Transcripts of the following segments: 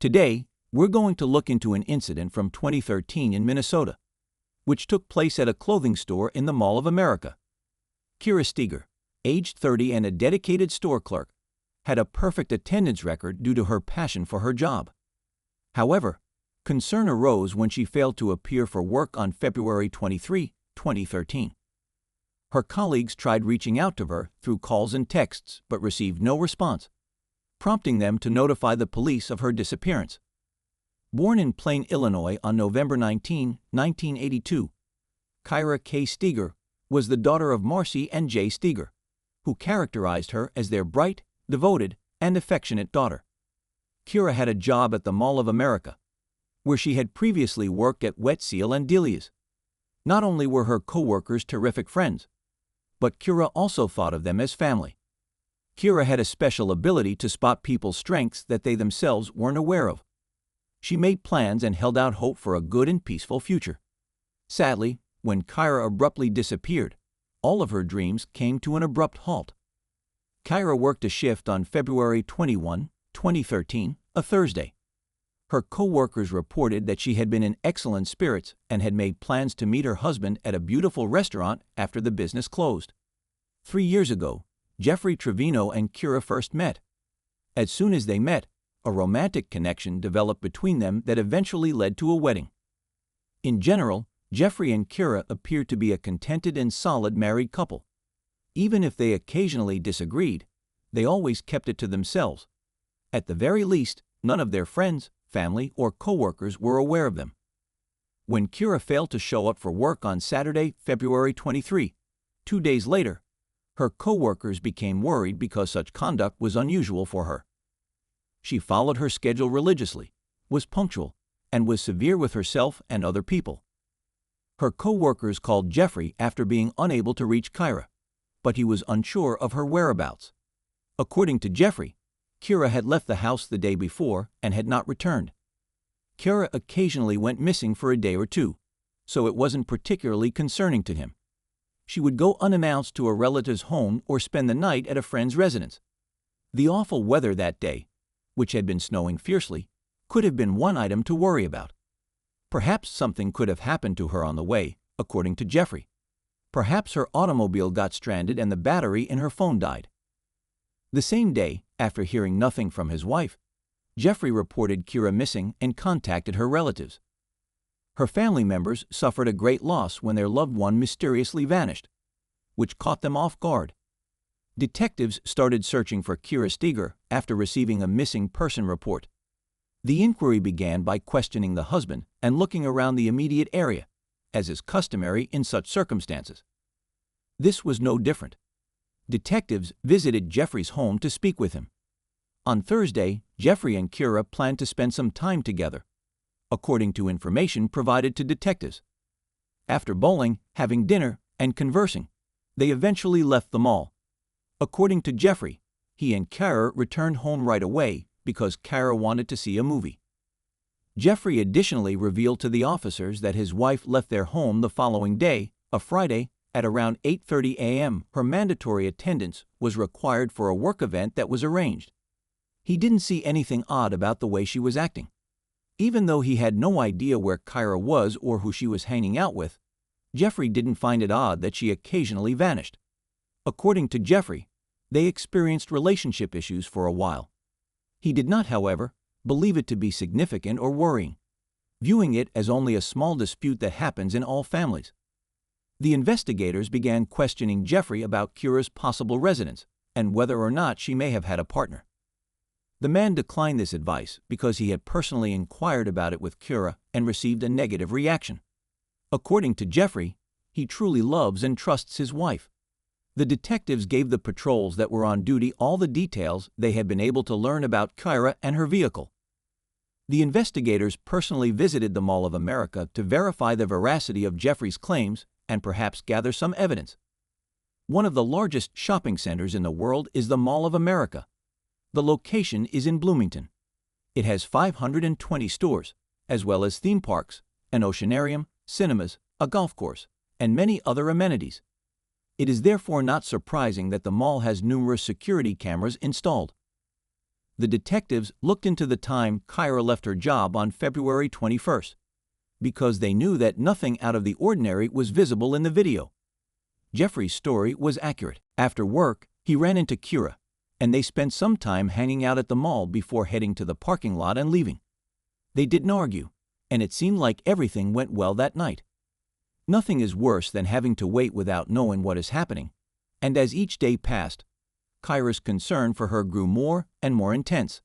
Today, we're going to look into an incident from 2013 in Minnesota, which took place at a clothing store in the Mall of America. Kira Steger, aged 30 and a dedicated store clerk, had a perfect attendance record due to her passion for her job. However, concern arose when she failed to appear for work on February 23, 2013. Her colleagues tried reaching out to her through calls and texts but received no response, prompting them to notify the police of her disappearance. Born in Plain, Illinois on November 19, 1982, Kira K. Steger was the daughter of Marcy and Jay Steger, who characterized her as their bright, devoted, and affectionate daughter. Kira had a job at the Mall of America, where she had previously worked at Wet Seal and Delia's. Not only were her co-workers terrific friends, but Kira also thought of them as family. Kira had a special ability to spot people's strengths that they themselves weren't aware of. She made plans and held out hope for a good and peaceful future. Sadly, when Kira abruptly disappeared, all of her dreams came to an abrupt halt. Kira worked a shift on February 21, 2013, a Thursday. Her co-workers reported that she had been in excellent spirits and had made plans to meet her husband at a beautiful restaurant after the business closed. 3 years ago, Jeffrey Trevino and Kira first met. As soon as they met, a romantic connection developed between them that eventually led to a wedding. In general, Jeffrey and Kira appeared to be a contented and solid married couple. Even if they occasionally disagreed, they always kept it to themselves. At the very least, none of their friends, family, or co-workers were aware of them. When Kira failed to show up for work on Saturday, February 23, 2 days later, her co-workers became worried because such conduct was unusual for her. She followed her schedule religiously, was punctual, and was severe with herself and other people. Her co-workers called Jeffrey after being unable to reach Kira, but he was unsure of her whereabouts. According to Jeffrey, Kira had left the house the day before and had not returned. Kira occasionally went missing for a day or two, so it wasn't particularly concerning to him. She would go unannounced to a relative's home or spend the night at a friend's residence. The awful weather that day, which had been snowing fiercely, could have been one item to worry about. Perhaps something could have happened to her on the way, according to Jeffrey. Perhaps her automobile got stranded and the battery in her phone died. The same day, after hearing nothing from his wife, Jeffrey reported Kira missing and contacted her relatives. Her family members suffered a great loss when their loved one mysteriously vanished, which caught them off guard. Detectives started searching for Kira Steger after receiving a missing person report. The inquiry began by questioning the husband and looking around the immediate area, as is customary in such circumstances. This was no different. Detectives visited Jeffrey's home to speak with him. On Thursday, Jeffrey and Kira planned to spend some time together, according to information provided to detectives. After bowling, having dinner, and conversing, they eventually left the mall. According to Jeffrey, he and Kira returned home right away because Kira wanted to see a movie. Jeffrey additionally revealed to the officers that his wife left their home the following day, a Friday, at around 8:30 a.m. Her mandatory attendance was required for a work event that was arranged. He didn't see anything odd about the way she was acting. Even though he had no idea where Kira was or who she was hanging out with, Jeffrey didn't find it odd that she occasionally vanished. According to Jeffrey, they experienced relationship issues for a while. He did not, however, believe it to be significant or worrying, viewing it as only a small dispute that happens in all families. The investigators began questioning Jeffrey about Kira's possible residence and whether or not she may have had a partner. The man declined this advice because he had personally inquired about it with Kira and received a negative reaction. According to Jeffrey, he truly loves and trusts his wife. The detectives gave the patrols that were on duty all the details they had been able to learn about Kira and her vehicle. The investigators personally visited the Mall of America to verify the veracity of Jeffrey's claims and perhaps gather some evidence. One of the largest shopping centers in the world is the Mall of America. The location is in Bloomington. It has 520 stores, as well as theme parks, an oceanarium, cinemas, a golf course, and many other amenities. It is therefore not surprising that the mall has numerous security cameras installed. The detectives looked into the time Kira left her job on February 21st, because they knew that nothing out of the ordinary was visible in the video. Jeffrey's story was accurate. After work, he ran into Kira, and they spent some time hanging out at the mall before heading to the parking lot and leaving. They didn't argue, and it seemed like everything went well that night. Nothing is worse than having to wait without knowing what is happening, and as each day passed, Kira's concern for her grew more and more intense.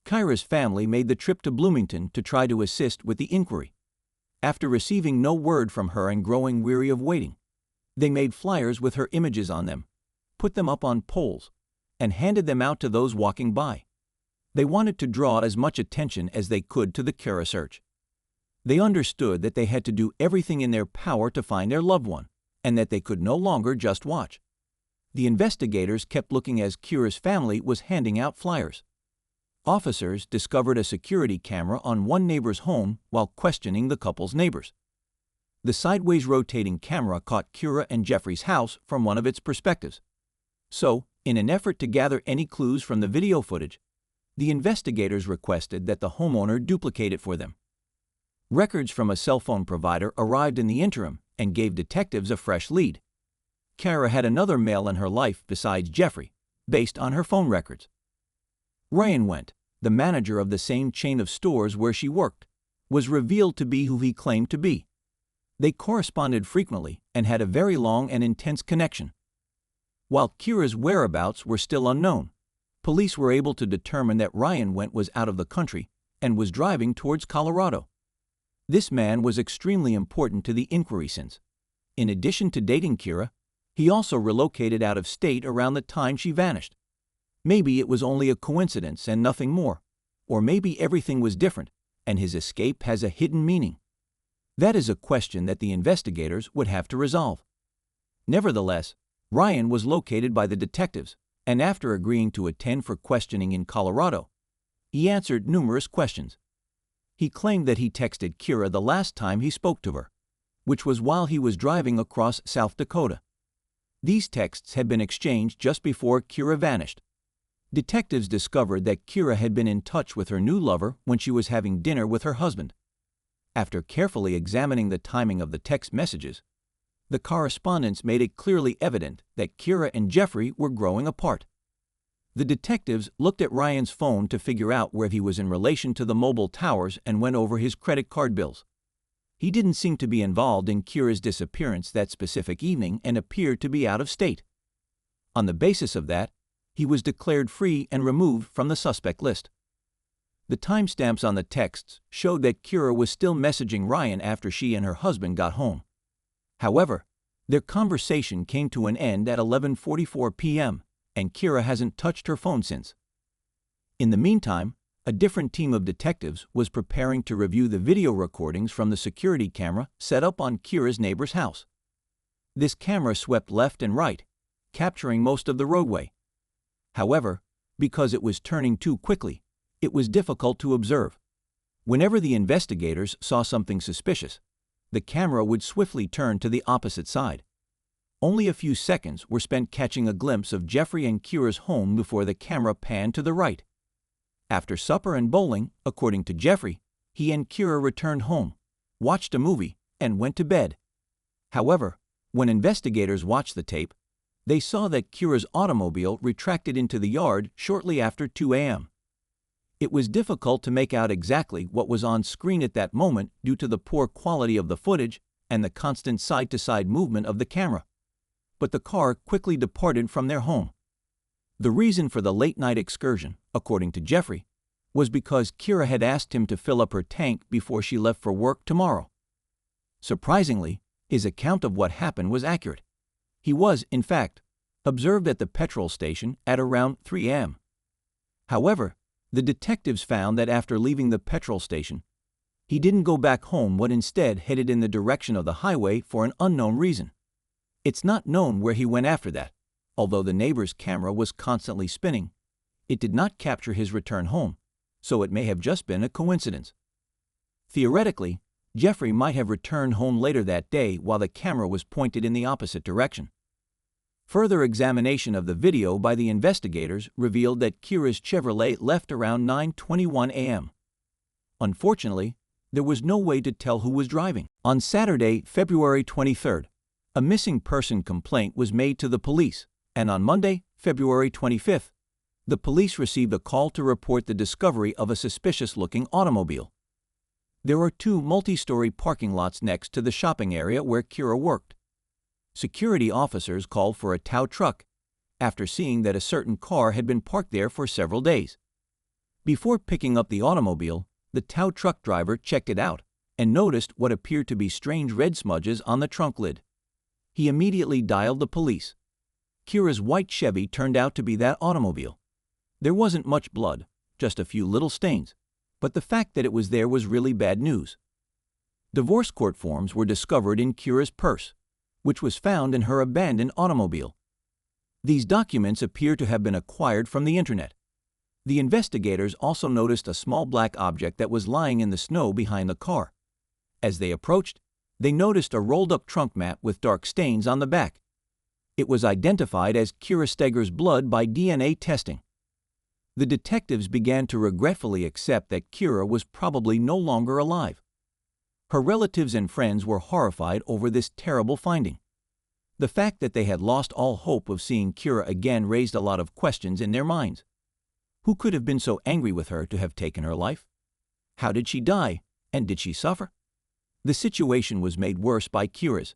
Kira's family made the trip to Bloomington to try to assist with the inquiry. After receiving no word from her and growing weary of waiting, they made flyers with her images on them, put them up on poles, and handed them out to those walking by. They wanted to draw as much attention as they could to the Kira search. They understood that they had to do everything in their power to find their loved one, and that they could no longer just watch. The investigators kept looking as Kira's family was handing out flyers. Officers discovered a security camera on one neighbor's home while questioning the couple's neighbors. The sideways rotating camera caught Kira and Jeffrey's house from one of its perspectives. So, in an effort to gather any clues from the video footage, the investigators requested that the homeowner duplicate it for them. Records from a cell phone provider arrived in the interim and gave detectives a fresh lead. Kira had another male in her life besides Jeffrey, based on her phone records. Ryan Wendt, the manager of the same chain of stores where she worked, was revealed to be who he claimed to be. They corresponded frequently and had a very long and intense connection. While Kira's whereabouts were still unknown, police were able to determine that Ryan Wendt was out of the country and was driving towards Colorado. This man was extremely important to the inquiry since, in addition to dating Kira, he also relocated out of state around the time she vanished. Maybe it was only a coincidence and nothing more, or maybe everything was different and his escape has a hidden meaning. That is a question that the investigators would have to resolve. Nevertheless, Ryan was located by the detectives, and after agreeing to attend for questioning in Colorado, he answered numerous questions. He claimed that he texted Kira the last time he spoke to her, which was while he was driving across South Dakota. These texts had been exchanged just before Kira vanished. Detectives discovered that Kira had been in touch with her new lover when she was having dinner with her husband. After carefully examining the timing of the text messages, the correspondence made it clearly evident that Kira and Jeffrey were growing apart. The detectives looked at Ryan's phone to figure out where he was in relation to the mobile towers and went over his credit card bills. He didn't seem to be involved in Kira's disappearance that specific evening and appeared to be out of state. On the basis of that, he was declared free and removed from the suspect list. The timestamps on the texts showed that Kira was still messaging Ryan after she and her husband got home. However, their conversation came to an end at 11:44 p.m., and Kira hasn't touched her phone since. In the meantime, a different team of detectives was preparing to review the video recordings from the security camera set up on Kira's neighbor's house. This camera swept left and right, capturing most of the roadway. However, because it was turning too quickly, it was difficult to observe. Whenever the investigators saw something suspicious, the camera would swiftly turn to the opposite side. Only a few seconds were spent catching a glimpse of Jeffrey and Kira's home before the camera panned to the right. After supper and bowling, according to Jeffrey, he and Kira returned home, watched a movie, and went to bed. However, when investigators watched the tape, they saw that Kira's automobile retracted into the yard shortly after 2 a.m. It was difficult to make out exactly what was on screen at that moment due to the poor quality of the footage and the constant side-to-side movement of the camera. But the car quickly departed from their home. The reason for the late-night excursion, according to Jeffrey, was because Kira had asked him to fill up her tank before she left for work tomorrow. Surprisingly, his account of what happened was accurate. He was, in fact, observed at the petrol station at around 3 a.m. However, the detectives found that after leaving the petrol station, he didn't go back home but instead headed in the direction of the highway for an unknown reason. It's not known where he went after that. Although the neighbor's camera was constantly spinning, it did not capture his return home, so it may have just been a coincidence. Theoretically, Jeffrey might have returned home later that day while the camera was pointed in the opposite direction. Further examination of the video by the investigators revealed that Kira's Chevrolet left around 9:21 a.m. Unfortunately, there was no way to tell who was driving. On Saturday, February 23rd, a missing person complaint was made to the police, and on Monday, February 25th, the police received a call to report the discovery of a suspicious-looking automobile. There are two multi-story parking lots next to the shopping area where Kira worked. Security officers called for a tow truck after seeing that a certain car had been parked there for several days. Before picking up the automobile, the tow truck driver checked it out and noticed what appeared to be strange red smudges on the trunk lid. He immediately dialed the police. Kira's white Chevy turned out to be that automobile. There wasn't much blood, just a few little stains, but the fact that it was there was really bad news. Divorce court forms were discovered in Kira's purse, which was found in her abandoned automobile. These documents appear to have been acquired from the internet. The investigators also noticed a small black object that was lying in the snow behind the car. As they approached, they noticed a rolled-up trunk mat with dark stains on the back. It was identified as Kira Steger's blood by DNA testing. The detectives began to regretfully accept that Kira was probably no longer alive. Her relatives and friends were horrified over this terrible finding. The fact that they had lost all hope of seeing Kira again raised a lot of questions in their minds. Who could have been so angry with her to have taken her life? How did she die, and did she suffer? The situation was made worse by Kira's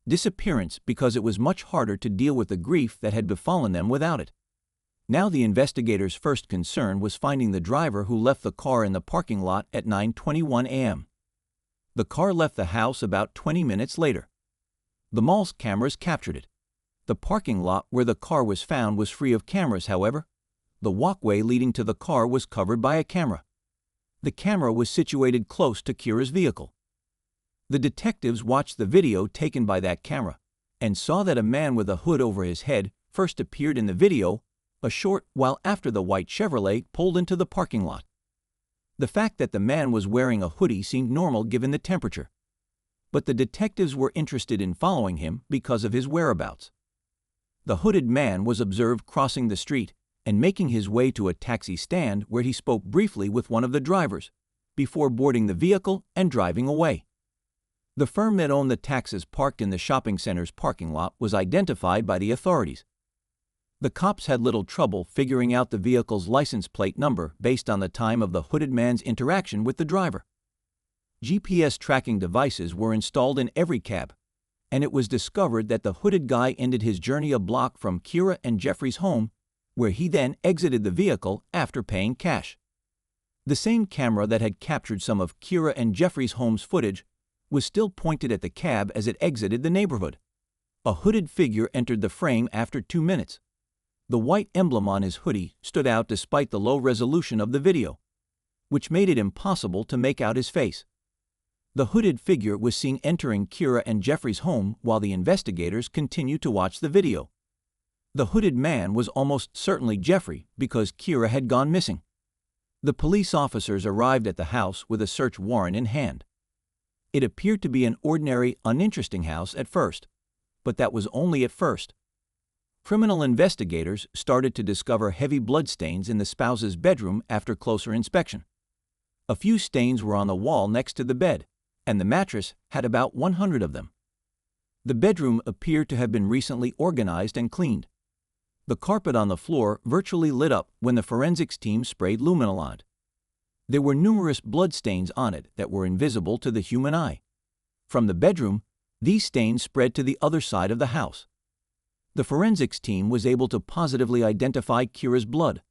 disappearance because it was much harder to deal with the grief that had befallen them without it. Now the investigators' first concern was finding the driver who left the car in the parking lot at 9:21 a.m. The car left the house about 20 minutes later. The mall's cameras captured it. The parking lot where the car was found was free of cameras, however. The walkway leading to the car was covered by a camera. The camera was situated close to Kira's vehicle. The detectives watched the video taken by that camera and saw that a man with a hood over his head first appeared in the video a short while after the white Chevrolet pulled into the parking lot. The fact that the man was wearing a hoodie seemed normal given the temperature, but the detectives were interested in following him because of his whereabouts. The hooded man was observed crossing the street and making his way to a taxi stand where he spoke briefly with one of the drivers before boarding the vehicle and driving away. The firm that owned the taxis parked in the shopping center's parking lot was identified by the authorities. The cops had little trouble figuring out the vehicle's license plate number based on the time of the hooded man's interaction with the driver. GPS tracking devices were installed in every cab, and it was discovered that the hooded guy ended his journey a block from Kira and Jeffrey's home, where he then exited the vehicle after paying cash. The same camera that had captured some of Kira and Jeffrey's home's footage was still pointed at the cab as it exited the neighborhood. A hooded figure entered the frame after 2 minutes. The white emblem on his hoodie stood out despite the low resolution of the video, which made it impossible to make out his face. The hooded figure was seen entering Kira and Jeffrey's home while the investigators continued to watch the video. The hooded man was almost certainly Jeffrey because Kira had gone missing. The police officers arrived at the house with a search warrant in hand. It appeared to be an ordinary, uninteresting house at first, but that was only at first. Criminal investigators started to discover heavy bloodstains in the spouse's bedroom after closer inspection. A few stains were on the wall next to the bed, and the mattress had about 100 of them. The bedroom appeared to have been recently organized and cleaned. The carpet on the floor virtually lit up when the forensics team sprayed luminol on it. There were numerous bloodstains on it that were invisible to the human eye. From the bedroom, these stains spread to the other side of the house. The forensics team was able to positively identify Kira's blood,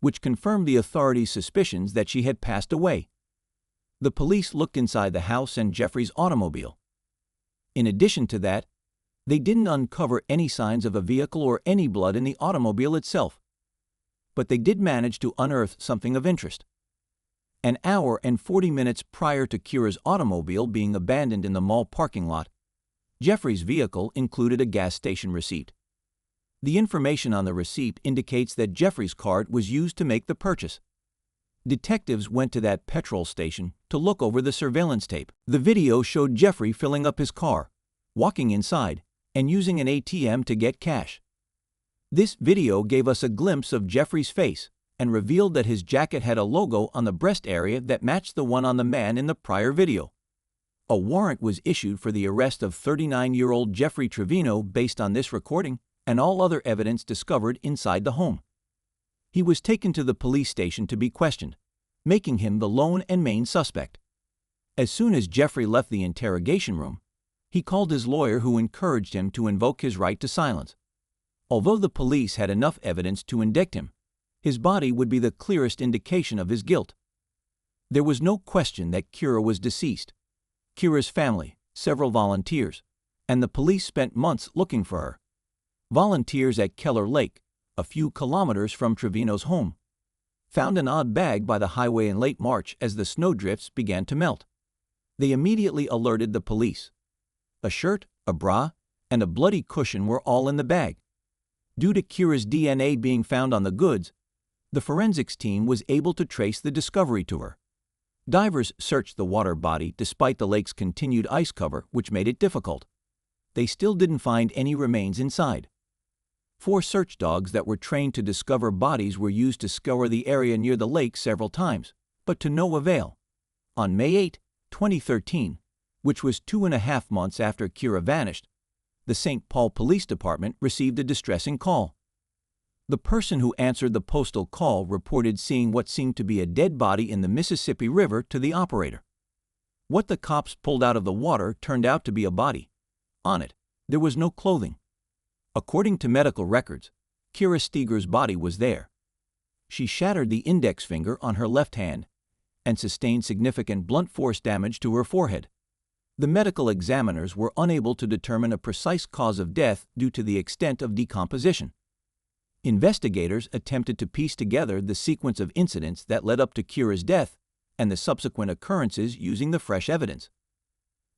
which confirmed the authorities' suspicions that she had passed away. The police looked inside the house and Jeffrey's automobile. In addition to that, they didn't uncover any signs of a vehicle or any blood in the automobile itself. But they did manage to unearth something of interest. An hour and 40 minutes prior to Kira's automobile being abandoned in the mall parking lot, Jeffrey's vehicle included a gas station receipt. The information on the receipt indicates that Jeffrey's card was used to make the purchase. Detectives went to that petrol station to look over the surveillance tape. The video showed Jeffrey filling up his car, walking inside, and using an ATM to get cash. This video gave us a glimpse of Jeffrey's face and revealed that his jacket had a logo on the breast area that matched the one on the man in the prior video. A warrant was issued for the arrest of 39-year-old Jeffrey Trevino based on this recording and all other evidence discovered inside the home. He was taken to the police station to be questioned, making him the lone and main suspect. As soon as Jeffrey left the interrogation room, he called his lawyer, who encouraged him to invoke his right to silence. Although the police had enough evidence to indict him, his body would be the clearest indication of his guilt. There was no question that Kira was deceased. Kira's family, several volunteers, and the police spent months looking for her. Volunteers at Keller Lake, a few kilometers from Trevino's home, found an odd bag by the highway in late March as the snowdrifts began to melt. They immediately alerted the police. A shirt, a bra, and a bloody cushion were all in the bag. Due to Kira's DNA being found on the goods, the forensics team was able to trace the discovery to her. Divers searched the water body despite the lake's continued ice cover, which made it difficult. They still didn't find any remains inside. 4 search dogs that were trained to discover bodies were used to scour the area near the lake several times, but to no avail. On May 8, 2013, which was 2.5 months after Kira vanished, the St. Paul Police Department received a distressing call. The person who answered the postal call reported seeing what seemed to be a dead body in the Mississippi River to the operator. What the cops pulled out of the water turned out to be a body. On it, there was no clothing. According to medical records, Kira Steger's body was there. She shattered the index finger on her left hand and sustained significant blunt force damage to her forehead. The medical examiners were unable to determine a precise cause of death due to the extent of decomposition. Investigators attempted to piece together the sequence of incidents that led up to Kira's death and the subsequent occurrences using the fresh evidence.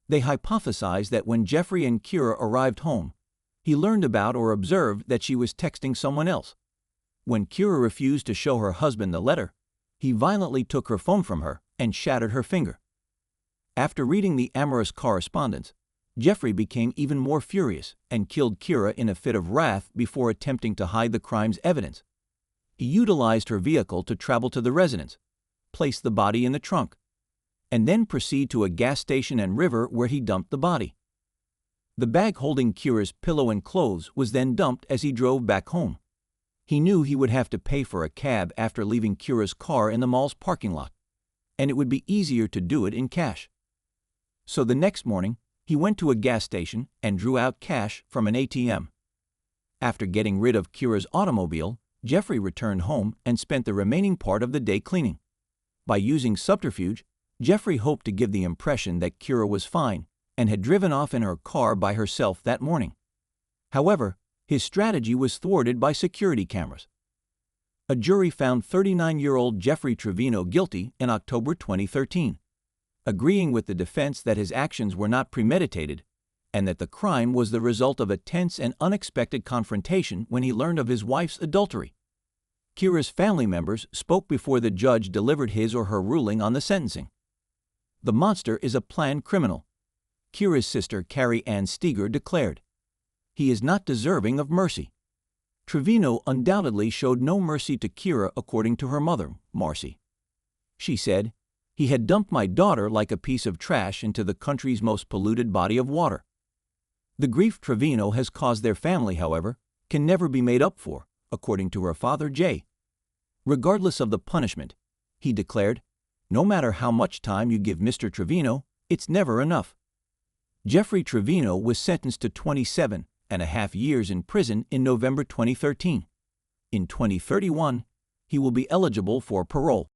They hypothesized that when Jeffrey and Kira arrived home, he learned about or observed that she was texting someone else. When Kira refused to show her husband the letter, he violently took her phone from her and shattered her finger. After reading the amorous correspondence, Jeffrey became even more furious and killed Kira in a fit of wrath before attempting to hide the crime's evidence. He utilized her vehicle to travel to the residence, place the body in the trunk, and then proceed to a gas station and river where he dumped the body. The bag holding Kira's pillow and clothes was then dumped as he drove back home. He knew he would have to pay for a cab after leaving Kira's car in the mall's parking lot, and it would be easier to do it in cash. So the next morning, he went to a gas station and drew out cash from an ATM. After getting rid of Kira's automobile, Jeffrey returned home and spent the remaining part of the day cleaning. By using subterfuge, Jeffrey hoped to give the impression that Kira was fine and had driven off in her car by herself that morning. However, his strategy was thwarted by security cameras. A jury found 39-year-old Jeffrey Trevino guilty in October 2013, agreeing with the defense that his actions were not premeditated and that the crime was the result of a tense and unexpected confrontation when he learned of his wife's adultery. Kira's family members spoke before the judge delivered his or her ruling on the sentencing. The monster is a planned criminal, Kira's sister Kira Steger declared. He is not deserving of mercy. Trevino undoubtedly showed no mercy to Kira, according to her mother, Marcy. She said, "He had dumped my daughter like a piece of trash into the country's most polluted body of water." The grief Trevino has caused their family, however, can never be made up for, according to her father, Jay. Regardless of the punishment, he declared, "No matter how much time you give Mr. Trevino, it's never enough." Jeffrey Trevino was sentenced to 27.5 years in prison in November 2013. In 2031, he will be eligible for parole.